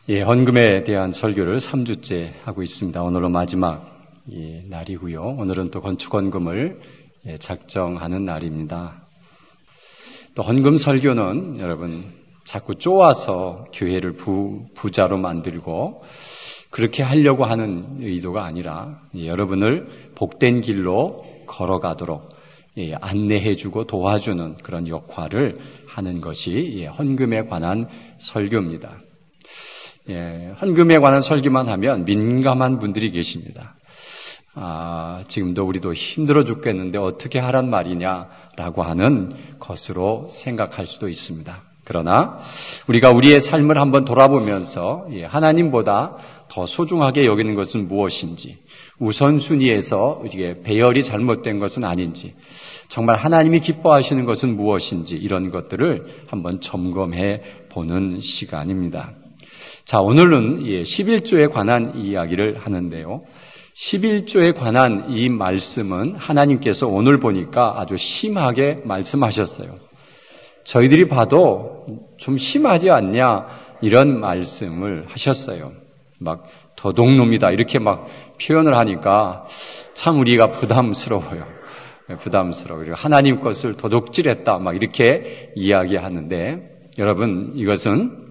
헌금에 대한 설교를 3주째 하고 있습니다. 오늘은 마지막 날이고요. 오늘은 또 건축헌금을 작정하는 날입니다. 또 헌금 설교는 여러분 자꾸 쪼아서 교회를 부자로 만들고 그렇게 하려고 하는 의도가 아니라 여러분을 복된 길로 걸어가도록 안내해주고 도와주는 그런 역할을 하는 것이 헌금에 관한 설교입니다. 헌금에 관한 설교만 하면 민감한 분들이 계십니다. 지금도 우리도 힘들어 죽겠는데 어떻게 하란 말이냐라고 하는 것으로 생각할 수도 있습니다. 그러나 우리가 우리의 삶을 한번 돌아보면서 하나님보다 더 소중하게 여기는 것은 무엇인지, 우선순위에서 이게 배열이 잘못된 것은 아닌지, 정말 하나님이 기뻐하시는 것은 무엇인지 이런 것들을 한번 점검해 보는 시간입니다. 자, 오늘은 11조에 관한 이야기를 하는데요. 11조에 관한 이 말씀은 하나님께서 오늘 보니까 아주 심하게 말씀하셨어요. 저희들이 봐도 좀 심하지 않냐 이런 말씀을 하셨어요. 막 도둑놈이다 이렇게 막 표현을 하니까 참 우리가 부담스러워요. 그리고 하나님 것을 도둑질했다 막 이렇게 이야기하는데, 여러분 이것은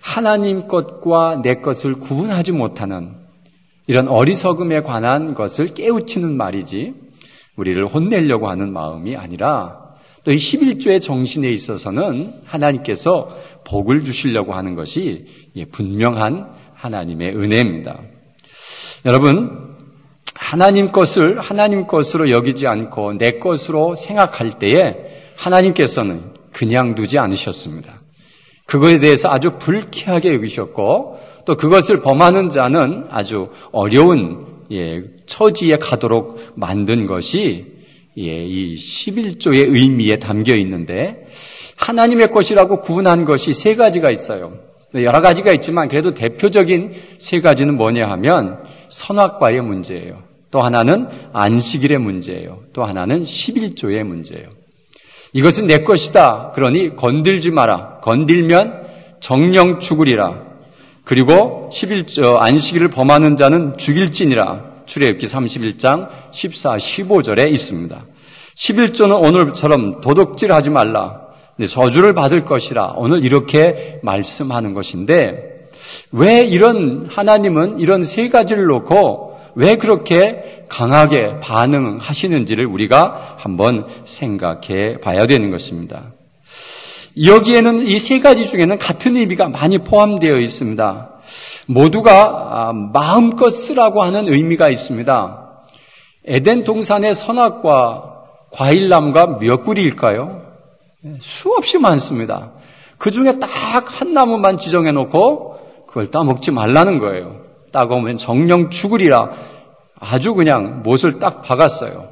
하나님 것과 내 것을 구분하지 못하는 이런 어리석음에 관한 것을 깨우치는 말이지 우리를 혼내려고 하는 마음이 아니라, 또 이 11조의 정신에 있어서는 하나님께서 복을 주시려고 하는 것이 분명한 하나님의 은혜입니다. 여러분, 하나님 것을 하나님 것으로 여기지 않고 내 것으로 생각할 때에 하나님께서는 그냥 두지 않으셨습니다. 그거에 대해서 아주 불쾌하게 여기셨고, 또 그것을 범하는 자는 아주 어려운 처지에 가도록 만든 것이 이 11조의 의미에 담겨 있는데, 하나님의 것이라고 구분한 것이 세 가지가 있어요. 여러 가지가 있지만 그래도 대표적인 세 가지는 뭐냐 하면 선악과의 문제예요. 또 하나는 안식일의 문제예요. 또 하나는 11조의 문제예요. 이것은 내 것이다. 그러니 건들지 마라. 건들면 정령 죽으리라. 그리고 11조 안식일을 범하는 자는 죽일지니라. 출애굽기 31장 14, 15절에 있습니다. 11조는 오늘처럼 도둑질하지 말라. 저주를 받을 것이라. 오늘 이렇게 말씀하는 것인데, 왜 이런 하나님은 이런 세 가지를 놓고 왜 그렇게 강하게 반응하시는지를 우리가 한번 생각해 봐야 되는 것입니다. 여기에는 이 세 가지 중에는 같은 의미가 많이 포함되어 있습니다. 모두가 마음껏 쓰라고 하는 의미가 있습니다. 에덴 동산의 선악과 과일나무가 몇 그루일까요? 수없이 많습니다. 그 중에 딱 한 나무만 지정해 놓고 그걸 따먹지 말라는 거예요. 따가우면 정령 죽으리라. 아주 그냥 못을 딱 박았어요.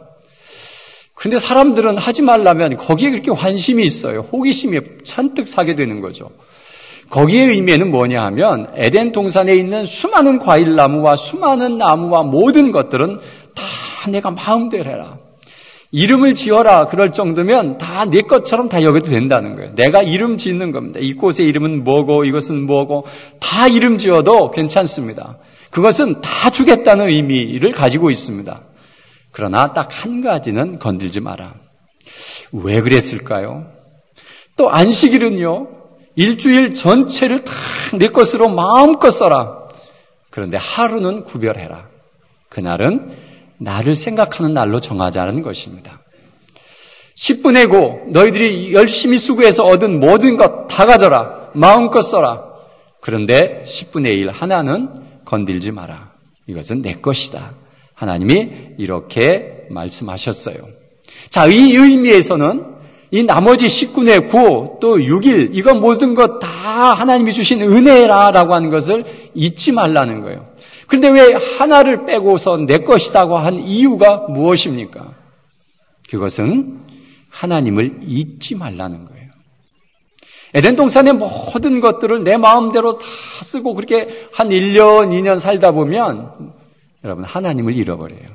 그런데 사람들은 하지 말라면 거기에 그렇게 관심이 있어요. 호기심이 잔뜩 사게 되는 거죠. 거기에 의미는 뭐냐 하면 에덴 동산에 있는 수많은 과일나무와 수많은 나무와 모든 것들은 다 내가 마음대로 해라. 이름을 지어라. 그럴 정도면 다 내 것처럼 다 여겨도 된다는 거예요. 내가 이름 짓는 겁니다. 이곳의 이름은 뭐고 이것은 뭐고 다 이름 지어도 괜찮습니다. 그것은 다 주겠다는 의미를 가지고 있습니다. 그러나 딱 한 가지는 건들지 마라. 왜 그랬을까요? 또 안식일은요, 일주일 전체를 다 내 것으로 마음껏 써라. 그런데 하루는 구별해라. 그날은 나를 생각하는 날로 정하자는 것입니다. 10분의 9, 너희들이 열심히 수고해서 얻은 모든 것 다 가져라. 마음껏 써라. 그런데 10분의 1 하나는 건들지 마라. 이것은 내 것이다. 하나님이 이렇게 말씀하셨어요. 자, 이 의미에서는 이 나머지 10분의 9, 또 6일, 이거 모든 것 다 하나님이 주신 은혜라라고 하는 것을 잊지 말라는 거예요. 그런데 왜 하나를 빼고서 내 것이라고 한 이유가 무엇입니까? 그것은 하나님을 잊지 말라는 거예요. 에덴 동산의 모든 것들을 내 마음대로 다 쓰고 그렇게 한 1년, 2년 살다 보면 여러분 하나님을 잃어버려요.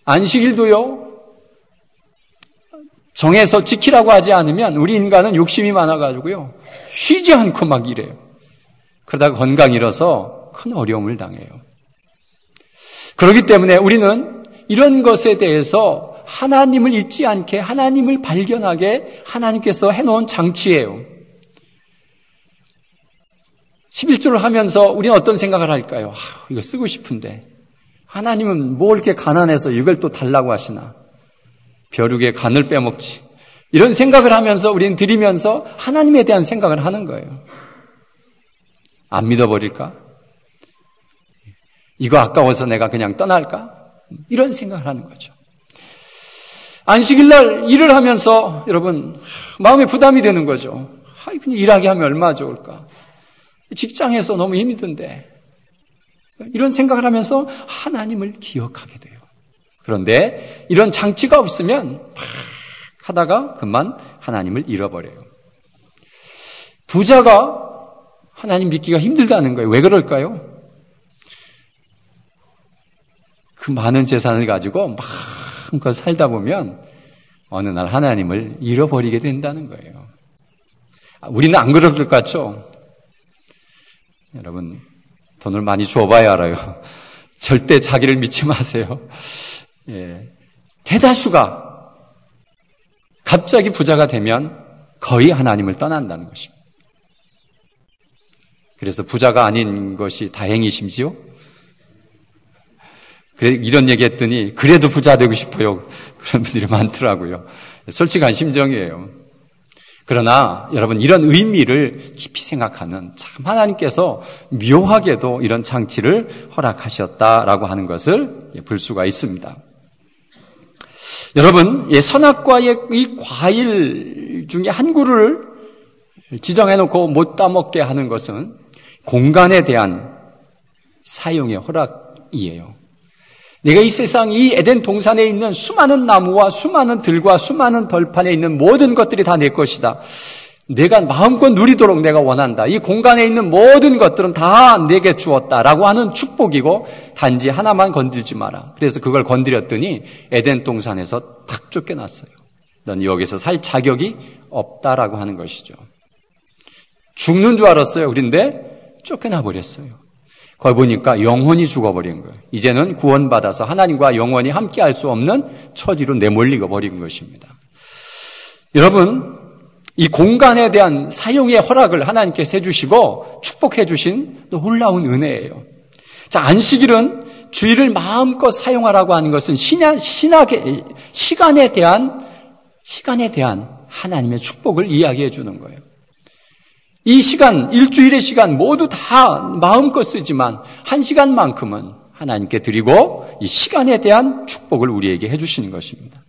안식일도요, 정해서 지키라고 하지 않으면 우리 인간은 욕심이 많아가지고요, 쉬지 않고 막 이래요. 그러다가 건강 잃어서 큰 어려움을 당해요. 그렇기 때문에 우리는 이런 것에 대해서 하나님을 잊지 않게, 하나님을 발견하게 하나님께서 해놓은 장치예요. 11조를 하면서 우리는 어떤 생각을 할까요? 이거 쓰고 싶은데 하나님은 뭐 이렇게 가난해서 이걸 또 달라고 하시나? 벼룩의 간을 빼먹지. 이런 생각을 하면서 우리는 드리면서 하나님에 대한 생각을 하는 거예요. 안 믿어버릴까? 이거 아까워서 내가 그냥 떠날까? 이런 생각을 하는 거죠. 안식일 날 일을 하면서 여러분 마음에 부담이 되는 거죠. 그냥 일하게 하면 얼마나 좋을까? 직장에서 너무 힘이 든데 이런 생각을 하면서 하나님을 기억하게 돼요. 그런데 이런 장치가 없으면 막 하다가 그만 하나님을 잃어버려요. 부자가 하나님 믿기가 힘들다는 거예요. 왜 그럴까요? 그 많은 재산을 가지고 마음껏 살다 보면 어느 날 하나님을 잃어버리게 된다는 거예요. 우리는 안 그럴 것 같죠? 여러분, 돈을 많이 줘봐야 알아요. 절대 자기를 믿지 마세요. 예. 대다수가 갑자기 부자가 되면 거의 하나님을 떠난다는 것입니다. 그래서 부자가 아닌 것이 다행이심지요? 그래, 이런 얘기 했더니 그래도 부자 되고 싶어요. 그런 분들이 많더라고요. 솔직한 심정이에요. 그러나 여러분 이런 의미를 깊이 생각하는 참 하나님께서 묘하게도 이런 장치를 허락하셨다라고 하는 것을 볼 수가 있습니다. 여러분 선악과의 이 과일 중에 한 그루를 지정해놓고 못 따먹게 하는 것은 공간에 대한 사용의 허락이에요. 내가 이 세상 이 에덴 동산에 있는 수많은 나무와 수많은 들과 수많은 덜판에 있는 모든 것들이 다 내 것이다. 내가 마음껏 누리도록 내가 원한다. 이 공간에 있는 모든 것들은 다 내게 주었다라고 하는 축복이고 단지 하나만 건들지 마라. 그래서 그걸 건드렸더니 에덴 동산에서 탁 쫓겨났어요. 넌 여기서 살 자격이 없다라고 하는 것이죠. 죽는 줄 알았어요. 그런데 쫓겨나 버렸어요. 거기 보니까 영혼이 죽어버린 거예요. 이제는 구원받아서 하나님과 영원히 함께할 수 없는 처지로 내몰리고 버린 것입니다. 여러분, 이 공간에 대한 사용의 허락을 하나님께서 해주시고 축복해 주신 놀라운 은혜예요. 자, 안식일은 주일을 마음껏 사용하라고 하는 것은 시간에 대한 하나님의 축복을 이야기해 주는 거예요. 이 시간, 일주일의 시간 모두 다 마음껏 쓰지만 한 시간만큼은 하나님께 드리고 이 시간에 대한 축복을 우리에게 해주시는 것입니다.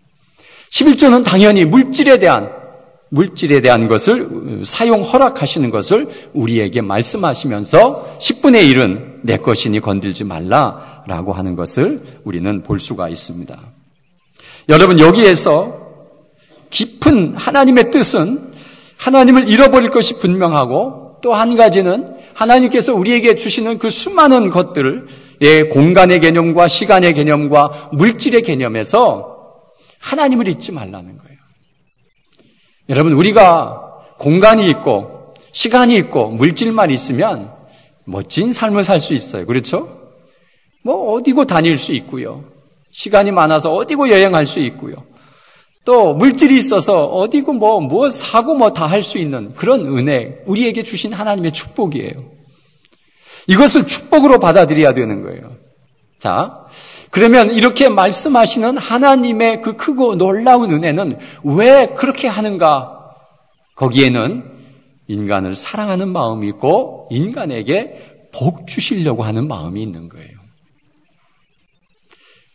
11조는 당연히 물질에 대한 것을 사용 허락하시는 것을 우리에게 말씀하시면서 10분의 1은 내 것이니 건들지 말라라고 하는 것을 우리는 볼 수가 있습니다. 여러분 여기에서 깊은 하나님의 뜻은 하나님을 잃어버릴 것이 분명하고 또 한 가지는 하나님께서 우리에게 주시는 그 수많은 것들을 공간의 개념과 시간의 개념과 물질의 개념에서 하나님을 잊지 말라는 거예요. 여러분 우리가 공간이 있고 시간이 있고 물질만 있으면 멋진 삶을 살 수 있어요. 그렇죠? 뭐 어디고 다닐 수 있고요. 시간이 많아서 어디고 여행할 수 있고요. 또 물질이 있어서 어디고 뭐 사고 다 할 수 있는 그런 은혜, 우리에게 주신 하나님의 축복이에요. 이것을 축복으로 받아들여야 되는 거예요. 자, 그러면 이렇게 말씀하시는 하나님의 그 크고 놀라운 은혜는 왜 그렇게 하는가? 거기에는 인간을 사랑하는 마음이 있고 인간에게 복 주시려고 하는 마음이 있는 거예요.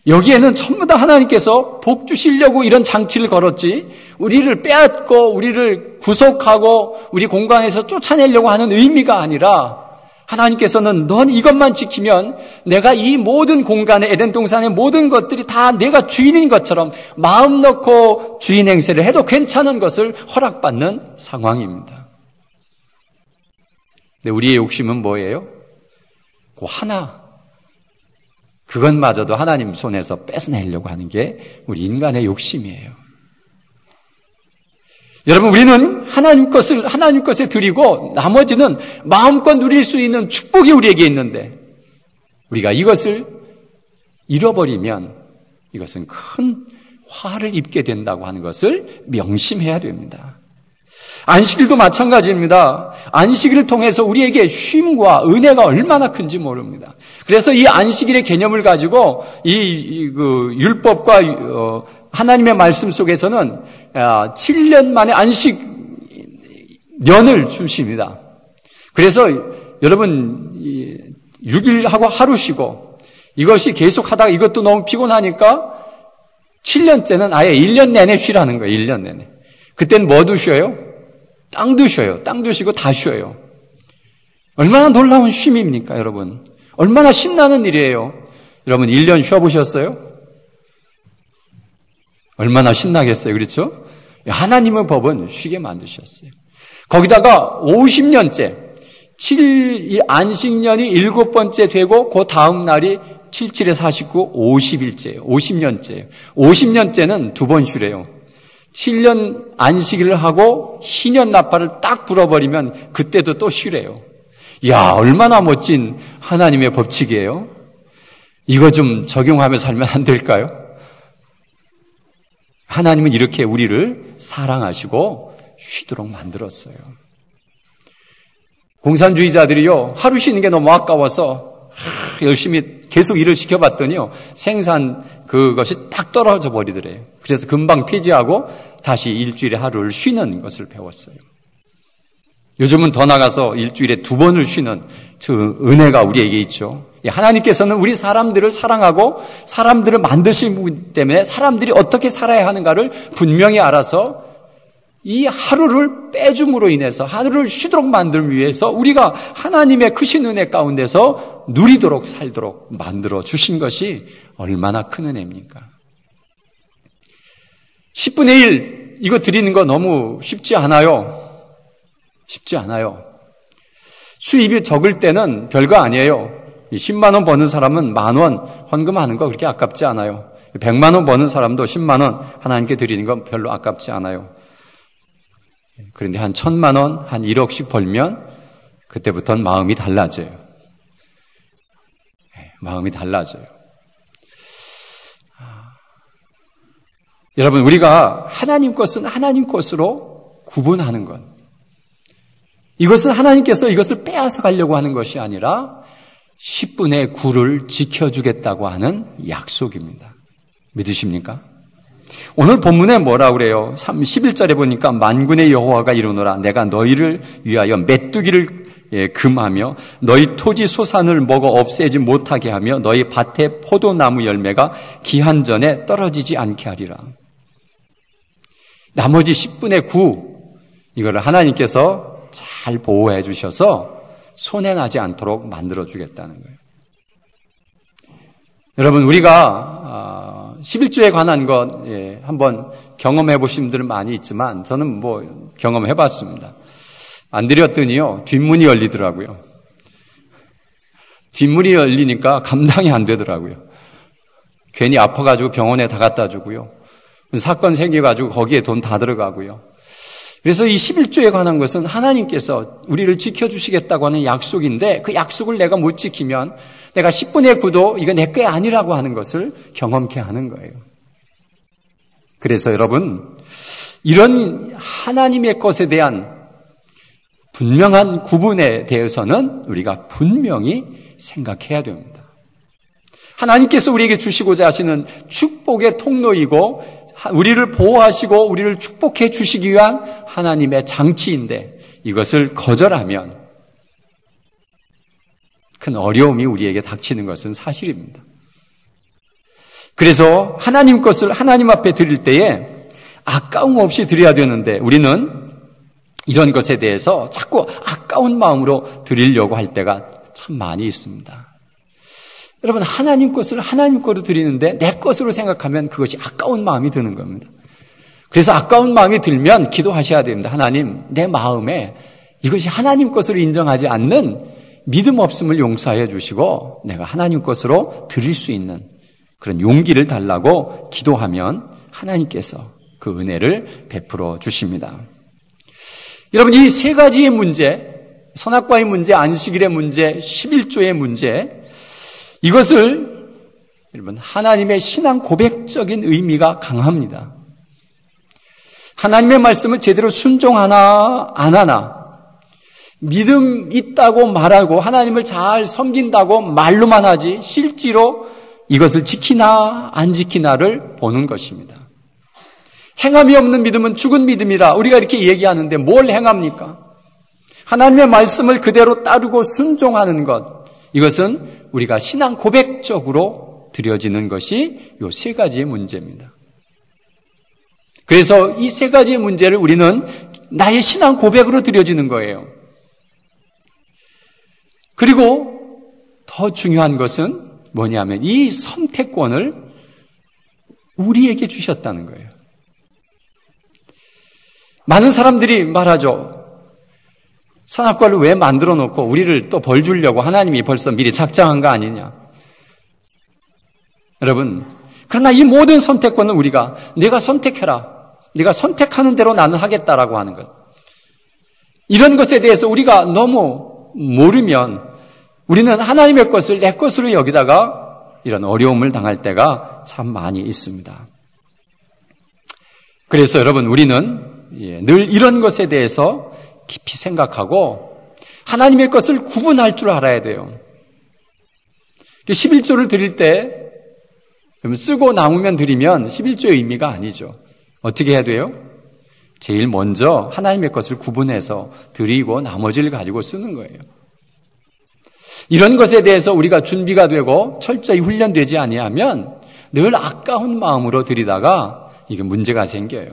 여기에는 전부 다 하나님께서 복 주시려고 이런 장치를 걸었지 우리를 빼앗고 우리를 구속하고 우리 공간에서 쫓아내려고 하는 의미가 아니라 하나님께서는 넌 이것만 지키면 내가 이 모든 공간에 에덴 동산의 모든 것들이 다 내가 주인인 것처럼 마음 놓고 주인 행세를 해도 괜찮은 것을 허락받는 상황입니다. 근데 우리의 욕심은 뭐예요? 그 하나 그것마저도 하나님 손에서 뺏어내려고 하는 게 우리 인간의 욕심이에요. 여러분, 우리는 하나님 것에 드리고 나머지는 마음껏 누릴 수 있는 축복이 우리에게 있는데 우리가 이것을 잃어버리면 이것은 큰 화를 입게 된다고 하는 것을 명심해야 됩니다. 안식일도 마찬가지입니다. 안식일을 통해서 우리에게 쉼과 은혜가 얼마나 큰지 모릅니다. 그래서 이 안식일의 개념을 가지고 그 율법과 하나님의 말씀 속에서는 7년 만에 안식 년을 주십니다. 그래서 여러분 6일하고 하루 쉬고 이것이 계속 하다가 이것도 너무 피곤하니까 7년째는 아예 1년 내내 쉬라는 거예요. 1년 내내. 그때는 뭐도 쉬어요? 땅도 쉬어요. 땅도 쉬고 다 쉬어요. 얼마나 놀라운 쉼입니까, 여러분? 얼마나 신나는 일이에요. 여러분 1년 쉬어보셨어요? 얼마나 신나겠어요. 그렇죠? 하나님의 법은 쉬게 만드셨어요. 거기다가 50년째, 이 안식년이 7번째 되고 그 다음 날이 77에 49, 50일째예요. 50년째예요. 50년째는 2번 쉬래요. 7년 안식일을 하고 희년 나팔을 딱 불어버리면 그때도 또 쉬래요. 이야, 얼마나 멋진 하나님의 법칙이에요. 이거 좀 적용하며 살면 안 될까요? 하나님은 이렇게 우리를 사랑하시고 쉬도록 만들었어요. 공산주의자들이요, 하루 쉬는 게 너무 아까워서 열심히 계속 일을 시켜봤더니요, 생산 그것이 딱 떨어져 버리더래요. 그래서 금방 폐지하고 다시 일주일에 하루를 쉬는 것을 배웠어요. 요즘은 더 나가서 일주일에 2번을 쉬는 그 은혜가 우리에게 있죠. 하나님께서는 우리 사람들을 사랑하고 사람들을 만드신 분 때문에 사람들이 어떻게 살아야 하는가를 분명히 알아서 이 하루를 빼줌으로 인해서 하루를 쉬도록 만들기 위해서 우리가 하나님의 크신 은혜 가운데서 누리도록 살도록 만들어 주신 것이 얼마나 큰 은혜입니까? 10분의 1 이거 드리는 거 너무 쉽지 않아요. 쉽지 않아요. 수입이 적을 때는 별거 아니에요. 10만 원 버는 사람은 10,000원 헌금하는 거 그렇게 아깝지 않아요. 100만 원 버는 사람도 10만 원 하나님께 드리는 건 별로 아깝지 않아요. 그런데 한 1,000만 원, 한 1억씩 벌면 그때부터는 마음이 달라져요. 마음이 달라져요. 여러분, 우리가 하나님 것은 하나님 것으로 구분하는 것. 이것은 하나님께서 이것을 빼앗아 가려고 하는 것이 아니라 10분의 9를 지켜주겠다고 하는 약속입니다. 믿으십니까? 오늘 본문에 뭐라고 그래요? 11절에 보니까 만군의 여호와가 이르노라 내가 너희를 위하여 메뚜기를 금하며 너희 토지 소산을 먹어 없애지 못하게 하며 너희 밭에 포도나무 열매가 기한 전에 떨어지지 않게 하리라. 나머지 10분의 9 이거를 하나님께서 잘 보호해 주셔서 손해나지 않도록 만들어 주겠다는 거예요. 여러분, 우리가 11조에 관한 것 한번 경험해 보신 분들은 많이 있지만 저는 경험해 봤습니다. 안 드렸더니요, 뒷문이 열리더라고요. 뒷문이 열리니까 감당이 안 되더라고요. 괜히 아파가지고 병원에 다 갖다 주고요. 사건 생겨가지고 거기에 돈 다 들어가고요. 그래서 이 11조에 관한 것은 하나님께서 우리를 지켜주시겠다고 하는 약속인데 그 약속을 내가 못 지키면 내가 10분의 9도 이거 내 게 아니라고 하는 것을 경험케 하는 거예요. 그래서 여러분, 이런 하나님의 것에 대한 분명한 구분에 대해서는 우리가 분명히 생각해야 됩니다. 하나님께서 우리에게 주시고자 하시는 축복의 통로이고 우리를 보호하시고 우리를 축복해 주시기 위한 하나님의 장치인데 이것을 거절하면 큰 어려움이 우리에게 닥치는 것은 사실입니다. 그래서 하나님 것을 하나님 앞에 드릴 때에 아까움 없이 드려야 되는데 우리는 이런 것에 대해서 자꾸 아까운 마음으로 드리려고 할 때가 참 많이 있습니다. 여러분, 하나님 것을 하나님 거로 드리는데 내 것으로 생각하면 그것이 아까운 마음이 드는 겁니다. 그래서 아까운 마음이 들면 기도하셔야 됩니다. 하나님, 내 마음에 이것이 하나님 것으로 인정하지 않는 믿음 없음을 용서해 주시고 내가 하나님 것으로 드릴 수 있는 그런 용기를 달라고 기도하면 하나님께서 그 은혜를 베풀어 주십니다. 여러분, 이 세 가지의 문제, 선악과의 문제, 안식일의 문제, 11조의 문제, 이것을 여러분 하나님의 신앙 고백적인 의미가 강합니다. 하나님의 말씀을 제대로 순종하나 안 하나, 믿음 있다고 말하고 하나님을 잘 섬긴다고 말로만 하지 실제로 이것을 지키나 안 지키나를 보는 것입니다. 행함이 없는 믿음은 죽은 믿음이라 우리가 이렇게 얘기하는데 뭘 행합니까? 하나님의 말씀을 그대로 따르고 순종하는 것, 이것은 우리가 신앙 고백적으로 드려지는 것이 이 세 가지의 문제입니다. 그래서 이 세 가지의 문제를 우리는 나의 신앙 고백으로 드려지는 거예요. 그리고 더 중요한 것은 뭐냐면 이 선택권을 우리에게 주셨다는 거예요. 많은 사람들이 말하죠. 선악과를 왜 만들어 놓고 우리를 또 벌 주려고 하나님이 벌써 미리 작정한 거 아니냐. 여러분, 그러나 이 모든 선택권은 우리가 내가 선택해라. 네가 선택하는 대로 나는 하겠다라고 하는 것. 이런 것에 대해서 우리가 너무 모르면 우리는 하나님의 것을 내 것으로 여기다가 이런 어려움을 당할 때가 참 많이 있습니다. 그래서 여러분, 우리는 늘 이런 것에 대해서 깊이 생각하고 하나님의 것을 구분할 줄 알아야 돼요. 11조를 드릴 때 쓰고 남으면 드리면 11조의 의미가 아니죠. 어떻게 해야 돼요? 제일 먼저 하나님의 것을 구분해서 드리고 나머지를 가지고 쓰는 거예요. 이런 것에 대해서 우리가 준비가 되고 철저히 훈련되지 아니하면 늘 아까운 마음으로 드리다가 이게 문제가 생겨요.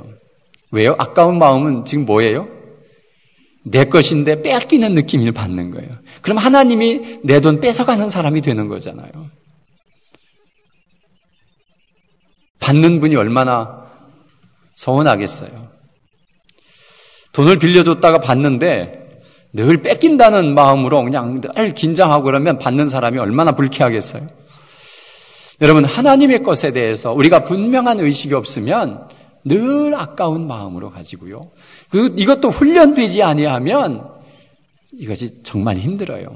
왜요? 아까운 마음은 지금 뭐예요? 내 것인데 뺏기는 느낌을 받는 거예요. 그럼 하나님이 내 돈 뺏어가는 사람이 되는 거잖아요. 받는 분이 얼마나 서운하겠어요. 돈을 빌려줬다가 받는데 늘 뺏긴다는 마음으로 그냥 늘 긴장하고 그러면 받는 사람이 얼마나 불쾌하겠어요. 여러분, 하나님의 것에 대해서 우리가 분명한 의식이 없으면 늘 아까운 마음으로 가지고요. 이것도 훈련되지 아니하면 이것이 정말 힘들어요.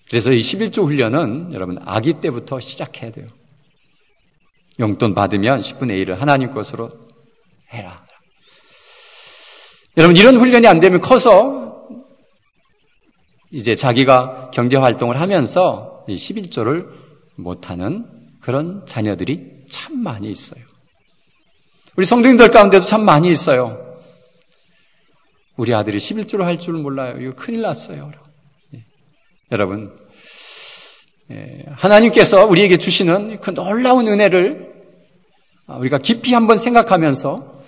그래서 이 11조 훈련은 여러분 아기 때부터 시작해야 돼요. 용돈 받으면 10분의 1을 하나님 것으로 해라. 여러분, 이런 훈련이 안 되면 커서 이제 자기가 경제활동을 하면서 이 11조를 못하는 그런 자녀들이 참 많이 있어요. 우리 성도님들 가운데도 참 많이 있어요. 우리 아들이 11조를 할 줄 몰라요. 이거 큰일 났어요. 여러분, 하나님께서 우리에게 주시는 그 놀라운 은혜를 우리가 깊이 한번 생각하면서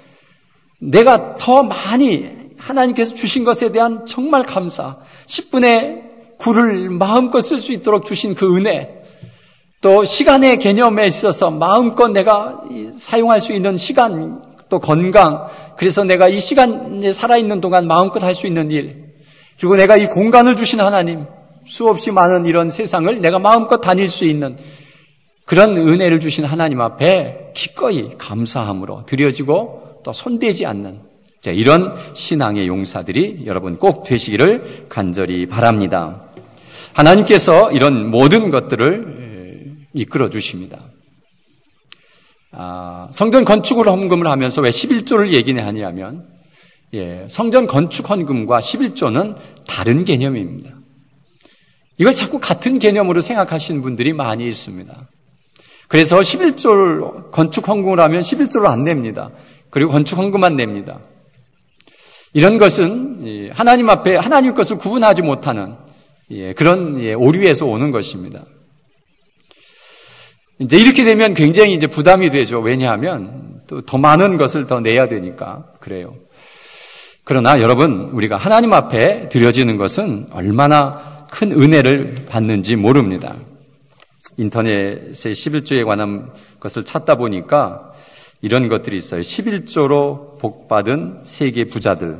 내가 더 많이 하나님께서 주신 것에 대한 정말 감사, 10분의 9를 마음껏 쓸 수 있도록 주신 그 은혜, 또 시간의 개념에 있어서 마음껏 내가 사용할 수 있는 시간, 또 건강, 그래서 내가 이 시간에 살아있는 동안 마음껏 할 수 있는 일, 그리고 내가 이 공간을 주신 하나님, 수없이 많은 이런 세상을 내가 마음껏 다닐 수 있는 그런 은혜를 주신 하나님 앞에 기꺼이 감사함으로 드려지고 또 손대지 않는 이런 신앙의 용사들이 여러분 꼭 되시기를 간절히 바랍니다. 하나님께서 이런 모든 것들을 이끌어 주십니다. 성전 건축을 헌금을 하면서 왜 11조를 얘기는 하냐면 성전 건축 헌금과 11조는 다른 개념입니다. 이걸 자꾸 같은 개념으로 생각하시는 분들이 많이 있습니다. 그래서 11조를 건축 헌금을 하면 11조를 안 냅니다. 그리고 건축 헌금만 냅니다. 이런 것은 하나님 앞에 하나님 것을 구분하지 못하는 그런 오류에서 오는 것입니다. 이제 이렇게 되면 굉장히 이제 부담이 되죠. 왜냐하면 또 더 많은 것을 더 내야 되니까 그래요. 그러나 여러분, 우리가 하나님 앞에 드려지는 것은 얼마나 큰 은혜를 받는지 모릅니다. 인터넷에 11조에 관한 것을 찾다 보니까 이런 것들이 있어요. 11조로 복받은 세계 부자들이라는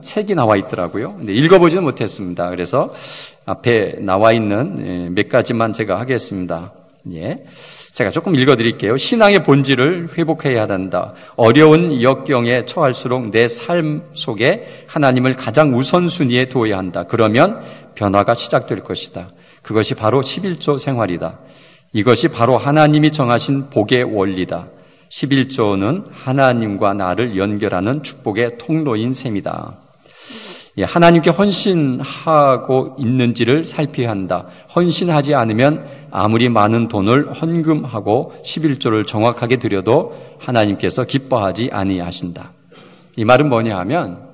책이 나와 있더라고요. 근데 읽어보지는 못했습니다. 그래서 앞에 나와 있는 몇 가지만 제가 하겠습니다. 제가 조금 읽어드릴게요. 신앙의 본질을 회복해야 한다. 어려운 역경에 처할수록 내 삶 속에 하나님을 가장 우선순위에 두어야 한다. 그러면 변화가 시작될 것이다. 그것이 바로 11조 생활이다. 이것이 바로 하나님이 정하신 복의 원리다. 11조는 하나님과 나를 연결하는 축복의 통로인 셈이다. 하나님께 헌신하고 있는지를 살펴야 한다. 헌신하지 않으면 아무리 많은 돈을 헌금하고 11조를 정확하게 드려도 하나님께서 기뻐하지 아니하신다. 이 말은 뭐냐 하면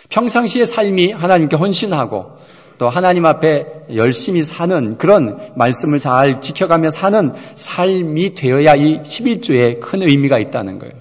평상시의 삶이 하나님께 헌신하고 또 하나님 앞에 열심히 사는 그런 말씀을 잘 지켜가며 사는 삶이 되어야 이 11조에 큰 의미가 있다는 거예요.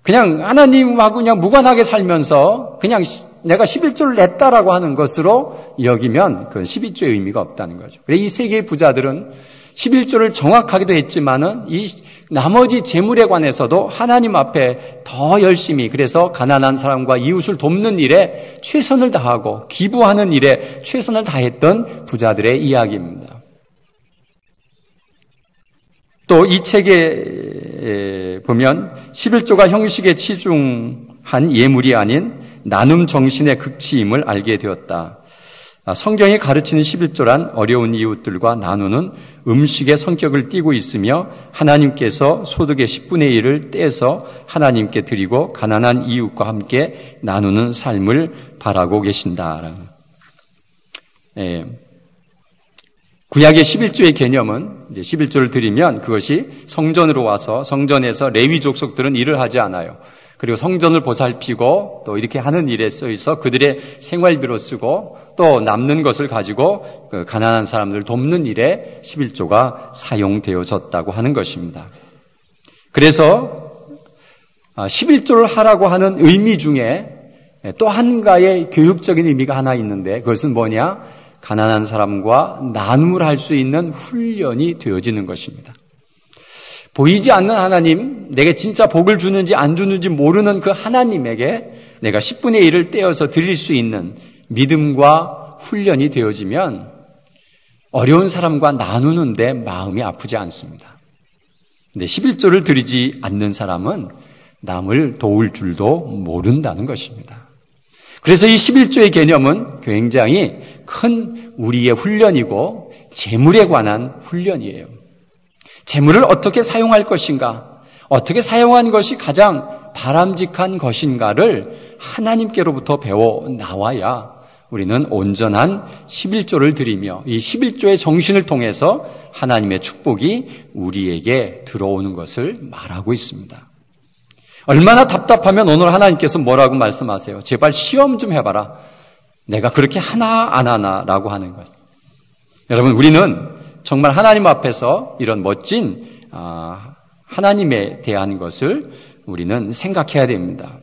그냥 하나님하고 그냥 무관하게 살면서 그냥 내가 11조를 냈다라고 하는 것으로 여기면 그 12조의 의미가 없다는 거죠. 그래서 이 세계의 부자들은 11조를 정확하게도 했지만은 이 나머지 재물에 관해서도 하나님 앞에 더 열심히, 그래서 가난한 사람과 이웃을 돕는 일에 최선을 다하고 기부하는 일에 최선을 다했던 부자들의 이야기입니다. 또 이 책에 보면 11조가 형식에 치중한 예물이 아닌 나눔 정신의 극치임을 알게 되었다. 성경이 가르치는 11조란 어려운 이웃들과 나누는 음식의 성격을 띠고 있으며 하나님께서 소득의 10분의 1을 떼서 하나님께 드리고 가난한 이웃과 함께 나누는 삶을 바라고 계신다. 구약의 11조의 개념은 이제 11조를 드리면 그것이 성전으로 와서 성전에서 레위 족속들은 일을 하지 않아요. 그리고 성전을 보살피고 또 이렇게 하는 일에 써있어 그들의 생활비로 쓰고 또 남는 것을 가지고 그 가난한 사람들을 돕는 일에 11조가 사용되어졌다고 하는 것입니다. 그래서 11조를 하라고 하는 의미 중에 또 한 가지의 교육적인 의미가 하나 있는데 그것은 뭐냐? 가난한 사람과 나눔을 할 수 있는 훈련이 되어지는 것입니다. 보이지 않는 하나님, 내게 진짜 복을 주는지 안 주는지 모르는 그 하나님에게 내가 10분의 1을 떼어서 드릴 수 있는 믿음과 훈련이 되어지면 어려운 사람과 나누는데 마음이 아프지 않습니다. 근데 11조를 드리지 않는 사람은 남을 도울 줄도 모른다는 것입니다. 그래서 이 11조의 개념은 굉장히 큰 우리의 훈련이고 재물에 관한 훈련이에요. 재물을 어떻게 사용할 것인가, 어떻게 사용한 것이 가장 바람직한 것인가를 하나님께로부터 배워 나와야 우리는 온전한 11조를 드리며 이 11조의 정신을 통해서 하나님의 축복이 우리에게 들어오는 것을 말하고 있습니다. 얼마나 답답하면 오늘 하나님께서 뭐라고 말씀하세요? 제발 시험 좀 해봐라. 내가 그렇게 하나 안 하나라고 하는 것. 여러분, 우리는 정말 하나님 앞에서 이런 멋진 하나님에 대한 것을 우리는 생각해야 됩니다.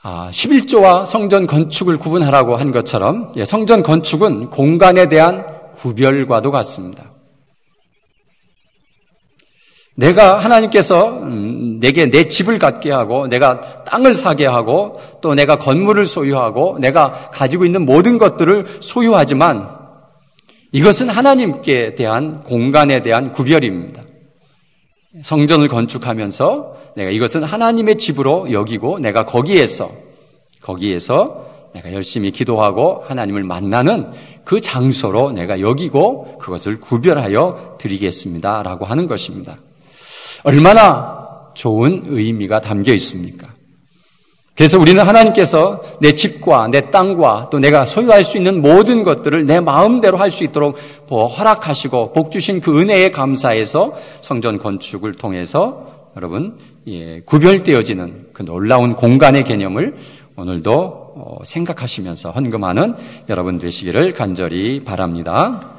11조와 성전 건축을 구분하라고 한 것처럼 성전 건축은 공간에 대한 구별과도 같습니다. 내가 하나님께서 내게 내 집을 갖게 하고 내가 땅을 사게 하고 또 내가 건물을 소유하고 내가 가지고 있는 모든 것들을 소유하지만 이것은 하나님께 대한 공간에 대한 구별입니다. 성전을 건축하면서 내가 이것은 하나님의 집으로 여기고 내가 거기에서 내가 열심히 기도하고 하나님을 만나는 그 장소로 내가 여기고 그것을 구별하여 드리겠습니다 라고 하는 것입니다. 얼마나 좋은 의미가 담겨 있습니까? 그래서 우리는 하나님께서 내 집과 내 땅과 또 내가 소유할 수 있는 모든 것들을 내 마음대로 할 수 있도록 허락하시고 복 주신 그 은혜에 감사해서 성전 건축을 통해서 여러분 구별되어지는 그 놀라운 공간의 개념을 오늘도 생각하시면서 헌금하는 여러분 되시기를 간절히 바랍니다.